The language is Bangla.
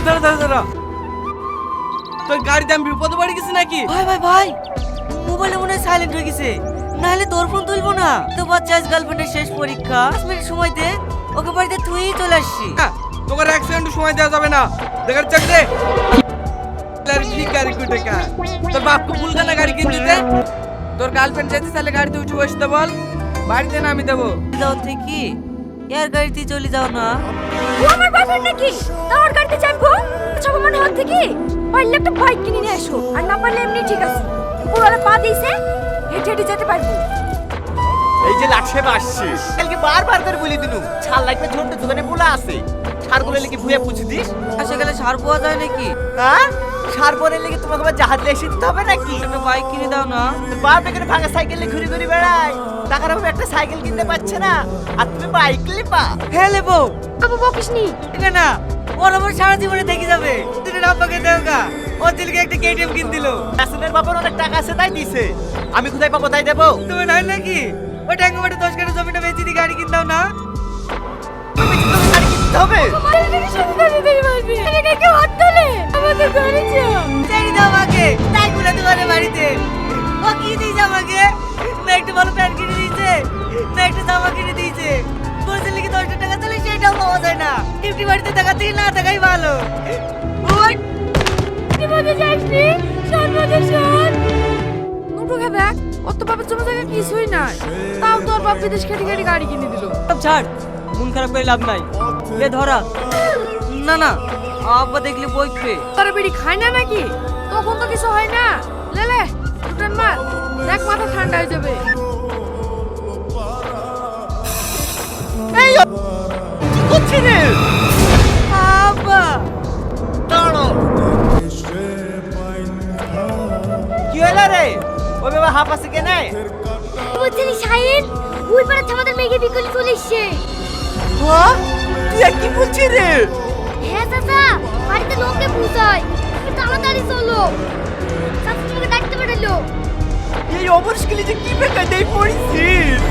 ধরো ধরো ধরো, তোর গাড়িতে আমি বিপদে পড়ে গেছি নাকি? ভাই ভাই ভাই, মোবাইলে মনে হয় সাইলেন্ট হয়ে গেছে, নাহলে তোর ফোন তুলবো না। তো বাচ্চা আজ গার্লফ্রেন্ডের শেষ পরীক্ষা, 5 মিনিট সময় দে, ওকে বাড়িতে তুই চলে আসছি। তোমার এক সেকেন্ড সময় দেওয়া যাবে না, দেখার চাক দে। ভিখারি কোথাকার, তোর বাপকে ভুলবে না গাড়ি কিনে দিতে। তোর গার্লফ্রেন্ড যেতে তাহলে গাড়িতে উঠে বসতে বল, বাড়িতে না আমি দেবো। যাও থেকে এর গাড়িতে চলে যাও না। ও আমার বয়ফ্রেন্ড নাকি? তোর গাড়িতে চাপবো? সব মনে হচ্ছে কি পারলে একটা বাইক কিনে নিয়ে এসো, আর না পারলে এমনি ঠিক আছে, পুরোটা পা দিয়েছে, হেঁটে হেঁটে যেতে পারবো। এই যে লাটসে আসছে, কালকে বারবার করে বলি দিনু ছাল লাগবে, ছোট দোকানে পোলা আছে, সারগুলো লেগে ভুয়ে পুছি দিস। আসে গেলে সার পাওয়া যায় নাকি? হ্যাঁ, সার পরে লেগে তোমাকে আবার জাহাজ এসে দিতে হবে নাকি? একটা বাইক কিনে দাও না। বাপ এখানে ভাঙা সাইকেলে ঘুরে ঘুরে বেড়ায়, টাকার অভাবে একটা সাইকেল কিনতে পারছে না, আর তুমি বাইক লিপা। হ্যাঁ লেবো, আবু বকিস নি। না না, ওর আমার সারা জীবনে থেকে যাবে। তুই আব্বাকে দেও গা, ওর ছেলেকে একটা কেটিএম কিন দিল। রাসুলের বাবার অনেক টাকা আছে তাই দিছে, আমি কোথায় পাবো তাই দেবো? তুমি নাই নাকি ওই ট্যাঙ্গো মাঠে 10 কাঠা জমিটা বেচে দি গাড়ি কিন দাও না। তুমি তো গাড়ি কিনতে হবে। মালিকের সাথে দাঁড়িয়ে দাঁড়িয়ে মারবি, এদিকে কেউ হাত তোলে, আমাদের গাড়ি চাও। ছেড়ে দাও আমাকে, তাই বলে তোমার বাড়িতে ও কি দিয়েছে আমাকে? না একটু ভালো প্যান্ট কিনে দিয়েছে, না একটু জামা কিনে দিয়েছে। তোর ছেলে কি 10 টাকা চলে সেটাও পাওয়া যায় না। টিপটি বাড়িতে টাকা থেকে না টাকাই ভালো। ওই জীবনে যাসনি, সর্বদা সর। নুটু খাবে, ওর তো বাবার জমা জায়গা কিছুই নাই, তাও তোর বাপ বিদেশ খেটে খেটে গাড়ি কিনে দিল। সব ছাড়, মন খারাপ করে লাভ নাই। এ ধরা না না, আব্বা দেখলে বইবে। তোর বিড়ি খায় না নাকি? তখন তো কিছু হয় না। লে লে টুটান মার, দেখ মাথা ঠান্ডা হয়ে যাবে। এই কি করছিস রে? আব্বা দাঁড়ো, কি হলো রে? ওই বাবা হাফ আছে কেনে? বুঝলি শাহিন, ওই পাড়া আমাদের মেঘে বিকলি চলে এসছে। হ্যাঁ, তুই আর কি বলছিস রে? হ্যাঁ চাচা, বাড়িতে লোকে বুঝায়, একটু তাড়াতাড়ি চলো। চাচা তোমাকে ডাকতে পাঠালো। এই অবশ্যই যে কি বেকার দেই পড়িছিস?